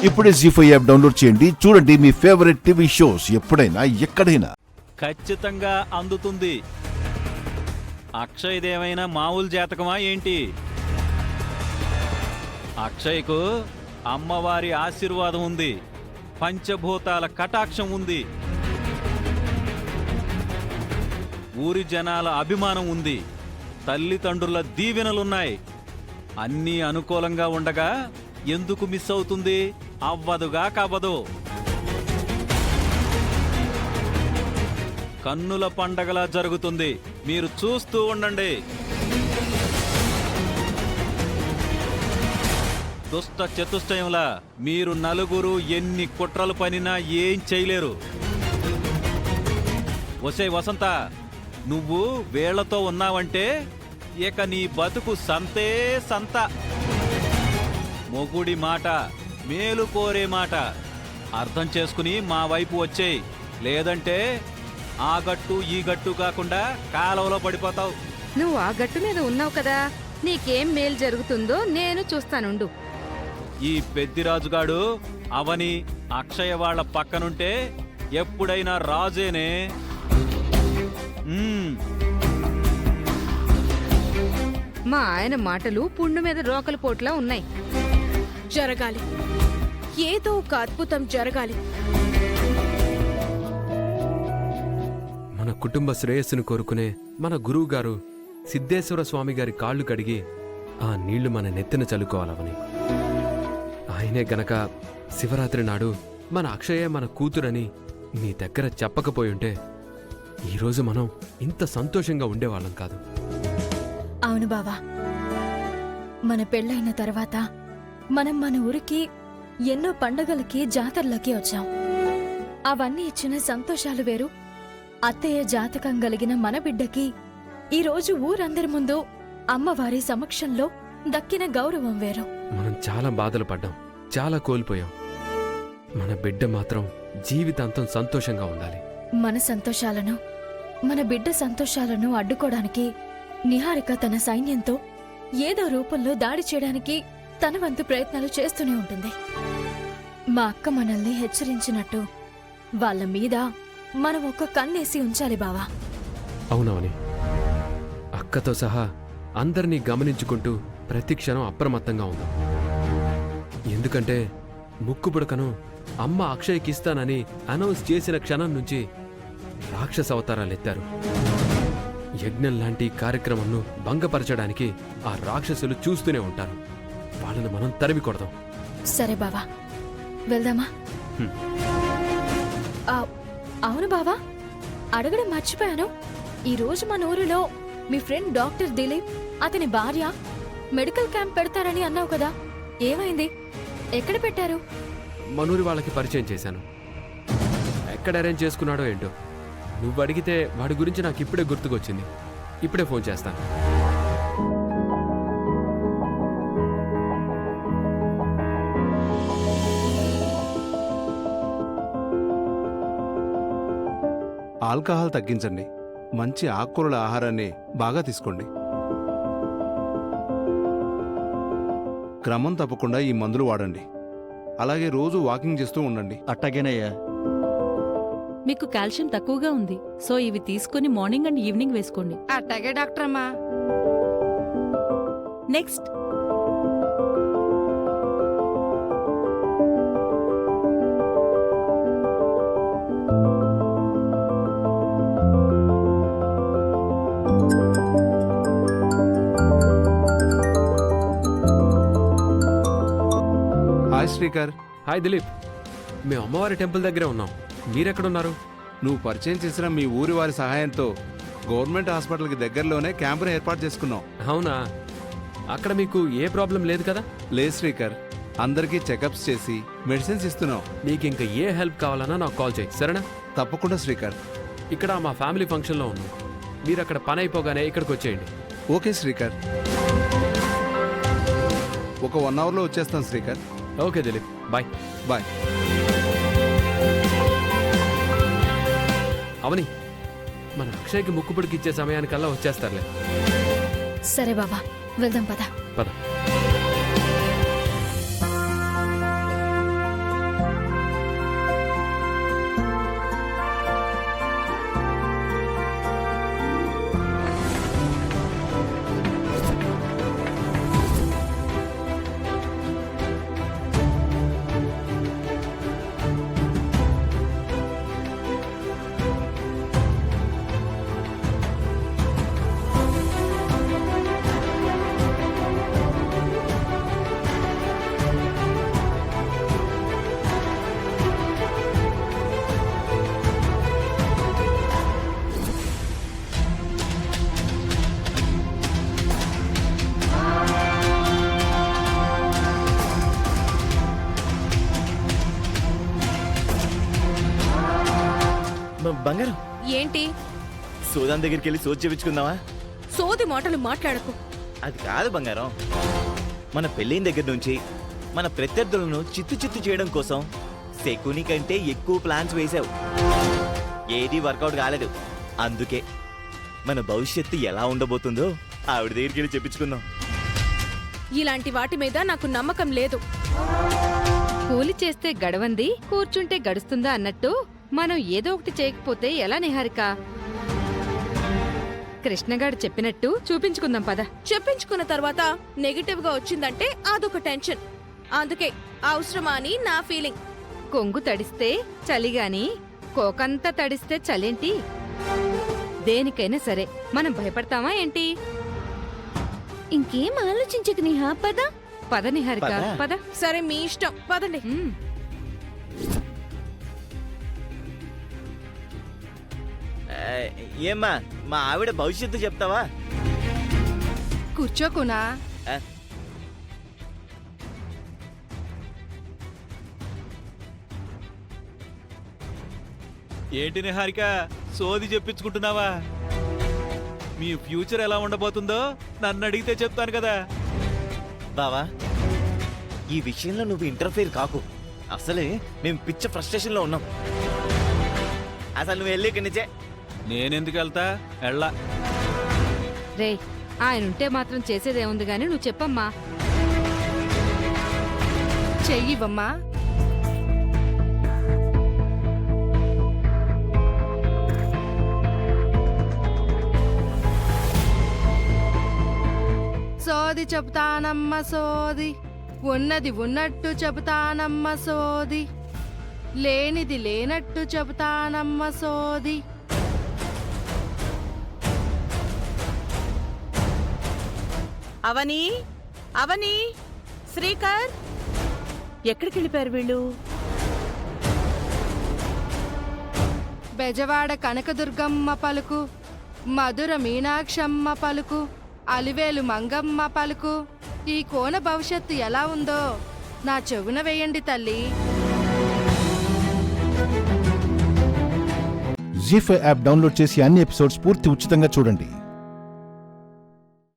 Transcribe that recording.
ఇప్పుడే జీ5 app download చేయండి. చూడండి మీ ఫేవరెట్ టీవీ షోస్ ఎప్పుడైనా ఎక్కడైనా. ఖచ్చితంగా అందుతుంది. అక్షయ్దేమైనా మామూలు జాతకమా ఏంటి? అక్షయ్కు అమ్మవారి ఆశీర్వాదం ఉంది, పంచభూతాల కటాక్షం ఉంది, ఊరి జనాల అభిమానం ఉంది, తల్లిదండ్రుల దీవెనలున్నాయి. అన్నీ అనుకూలంగా ఉండగా ఎందుకు మిస్ అవుతుంది? అవ్వదుగా కవ్వదు. కన్నుల పండగలా జరుగుతుంది, మీరు చూస్తూ ఉండండి. దుష్ట చతుష్టయంలా మీరు నలుగురు ఎన్ని కుట్రలు పనినా ఏం చేయలేరు. ఒసే వసంత, నువ్వు వేళ్లతో ఉన్నావంటే ఇక నీ బతుకు సంతే సంత. మొగుడి మాట, మేలు కోరే మాట అర్థం చేసుకుని మా వైపు వచ్చేయి. లేదంటే ఆ గట్టు ఈ గట్టు కాకుండా కాలువలో పడిపోతావు. నువ్వు ఆ గట్టు మీద ఉన్నావు కదా, నీకేం మేలు జరుగుతుందో నేను చూస్తానుండు. ఈ పెద్దిరాజుగాడు అవని అక్షయ వాళ్ల పక్కనుంటే ఎప్పుడైనా రాజేనే. మా ఆయన మాటలు పుండు మీద రోకలి పోట్లా ఉన్నాయి. జరగాలి, ఏదో ఒక అద్భుతం జరగాలి. మన కుటుంబ శ్రేయస్సును కోరుకునే మన గురువు గారు సిద్ధేశ్వర స్వామి గారి కాళ్ళు కడిగి ఆ నీళ్లు మన నెత్తిన చల్లుకోవాలవని. ఆయనే గనక శివరాత్రి నాడు మన అక్షయే మన కూతురని నీ దగ్గర చెప్పకపోయుంటే ఈరోజు మనం ఇంత సంతోషంగా ఉండేవాళ్ళం కాదు. అవును బావా, మన పెళ్ళైన తర్వాత మనం మన ఊరికి ఎన్నో పండగలకి జాతరలకి వచ్చాం. అవన్నీ ఇచ్చిన సంతోషాలు వేరు. అత్తయ్య జాతకం కలిగిన మన బిడ్డకి ఈరోజు ఊరందరి ముందు అమ్మవారి సమక్షంలో దక్కిన గౌరవం వేరు. మనం చాలా బాధలు పడ్డాం, చాలా కోల్పోయాం. మన బిడ్డ మాత్రం జీవితాంతం సంతోషంగా ఉండాలి. మన సంతోషాలను, మన బిడ్డ సంతోషాలను అడ్డుకోవడానికి నిహారిక తన సైన్యంతో ఏదో రూపంలో దాడి చేయడానికి తన వంతు ప్రయత్నాలు చేస్తూనే ఉంటుంది. మా అక్క మనల్ని హెచ్చరించినట్టు వాళ్ళ మీద మనం ఒక కన్నేసి ఉంచాలి బావా. అవునవని, అక్కతో సహా అందరినీ గమనించుకుంటూ ప్రతిక్షణం అప్రమత్తంగా ఉందాం. ఎందుకంటే ముక్కుపుడకను అమ్మ అక్షయ్కిస్తానని అనౌన్స్ చేసిన క్షణం నుంచి రాక్షస అవతారాలెత్తారు. యజ్ఞం లాంటి కార్యక్రమంను భంగపరచడానికి ఆ రాక్షసులు చూస్తూనే ఉంటారు. వాళ్ళను మనం తరిమి కొడదాం. సరే బావా, వెళ్దామా? అవును బావా, అడగడం మర్చిపోయాను. ఈరోజు మన ఊరిలో మీ ఫ్రెండ్ డాక్టర్ దిలీప్, అతని భార్య మెడికల్ క్యాంప్ పెడతారని అన్నావు కదా, ఏమైంది? ఎక్కడ పెట్టారు? మనూరి వాళ్ళకి పరిచయం చేశాను. ఎక్కడ అరేంజ్ చేసుకున్నాడో ఏంటో. నువ్వు అడిగితే వాడి గురించి నాకు ఇప్పుడే గుర్తుకొచ్చింది. ఇప్పుడే ఫోన్ చేస్తాను. ఆల్కహాల్ తగ్గించండి, మంచి ఆకుకూరల ఆహారాన్ని బాగా తీసుకోండి. క్రమం తప్పకుండా ఈ మందులు వాడండి. అలాగే రోజు వాకింగ్ చేస్తూ ఉండండి. అట్టగేనయ్యా. మీకు కాల్షియం తక్కువగా ఉంది, సో ఇవి తీసుకుని మార్నింగ్ అండ్ ఈవినింగ్ వేసుకోండి. అట్టాగే డాక్టర్ అమ్మా. Next, hi Srikar. Hi Dilip, మేము అమ్మవారి టెంపుల్ దగ్గరే ఉన్నాం. మీరెక్కడున్నారు? నువ్వు పరిచయం చేసిన మీ ఊరి వారి సహాయంతో గవర్నమెంట్ హాస్పిటల్కి దగ్గరలోనే క్యాంపును ఏర్పాటు చేసుకున్నాం. అవునా? అక్కడ మీకు ఏ ప్రాబ్లం లేదు కదా? లేదు శ్రీకర్, అందరికీ చెకప్స్ చేసి మెడిసిన్స్ ఇస్తున్నాం. నీకు ఇంకా ఏ హెల్ప్ కావాలన్నా నాకు కాల్ చేయి, సరేనా? తప్పకుండా శ్రీకర్. ఇక్కడ మా ఫ్యామిలీ ఫంక్షన్లో ఉన్నాం. మీరు అక్కడ పని అయిపోగానే ఇక్కడికి వచ్చేయండి. ఓకే శ్రీకర్. ఒక 1 అవర్లో వచ్చేస్తాం Srikar. Okay Dileep, bye. Bye. Avani, మన అక్షయ్కి ముక్కుపుడికి ఇచ్చే సమయానికల్లా వచ్చేస్తారులే. సరే బాబా, వెళ్దాం పద. పద. బంగారం, ఏంటి సోదాన్ దగ్గరికి వెళ్ళి సోది చేపించుకుందామా? సోది మాటలు మాట్లాడకు. అది కాదు బంగారం, మన పెళ్ళైన దగ్గర నుంచి మన ప్రత్యర్థులను చిత్తు చేయడం కోసం శకుని కంటే ఎక్కువ ప్లాన్స్ వేశావు. ఏది వర్కౌట్ కాలేదు. అందుకే మన భవిష్యత్తు ఎలా ఉండబోతుందో ఆవిడ దగ్గరికి వెళ్ళి చెప్పించుకుందాం. ఇలాంటి వాటి మీద నాకు నమ్మకం లేదు. కూలి చేస్తే గడవంది, కూర్చుంటే గడుస్తుందా అన్నట్టు మనం ఏదో ఒకటి చేయకపోతే ఎలా నిహారిక? కృష్ణగాడు చెప్పినట్టు చూపించుకుందాం పద. చెప్పించుకున్న తర్వాత నెగిటివ్ గా వచ్చిందంటే అదొక టెన్షన్. అందుకే అవసరమా అని నా ఫీలింగ్. కొంగు తడిస్తే చలిగాని కోకంతా తడిస్తే చలేంటి? దేనికైనా సరే మనం భయపడతామా ఏంటి? ఇంకేం ఆలోచించకు నిహా, పద. పద నిహారిక, పద. పద. సరే మీ ఇష్టం, పదండి. ఉమ్. ఏమ్మా, మా ఆవిడ భవిష్యత్తు చెప్తావా? కూర్చోకునా. ఆ, ఏంటి నిహారిక, సోది చెప్పించుకుంటున్నావా? మీ ఫ్యూచర్ ఎలా ఉండబోతుందో నన్ను అడిగితే చెప్తాను కదా. బావా, ఈ విషయంలో నువ్వు ఇంటర్ఫేర్ కాకు. అసలే మేము పిచ్చ ఫ్రస్ట్రేషన్ లో ఉన్నాం. అసలు నువ్వు వెళ్ళి ఇక్కడి నుంచే. నేనెందుకు వెళ్తా? ఎళ్ళా. రే, ఆయనుంటే మాత్రం చేసేదేముంది గాని నువ్వు చెప్పమ్మా. చెయ్యివమ్మా. సోది చెబుతానమ్మ సోది, ఉన్నది ఉన్నట్టు చెబుతానమ్మ సోది, లేనిది లేనట్టు చెబుతానమ్మ సోది. అవని, అవని, శ్రీకర్, ఎక్కడికి వెళ్ళిపోయారు వీళ్ళు? బెజవాడ కనకదుర్గమ్మ పలుకు, మధుర మీనాక్షమ్మ పలుకు, అలివేలు మంగమ్మ పలుకు, ఈ కోన భవిష్యత్తు ఎలా ఉందో నా చెవున వేయండి తల్లి. జీ5 యాప్ డౌన్లోడ్ చేసి అన్ని ఎపిసోడ్స్ పూర్తి ఉచితంగా చూడండి.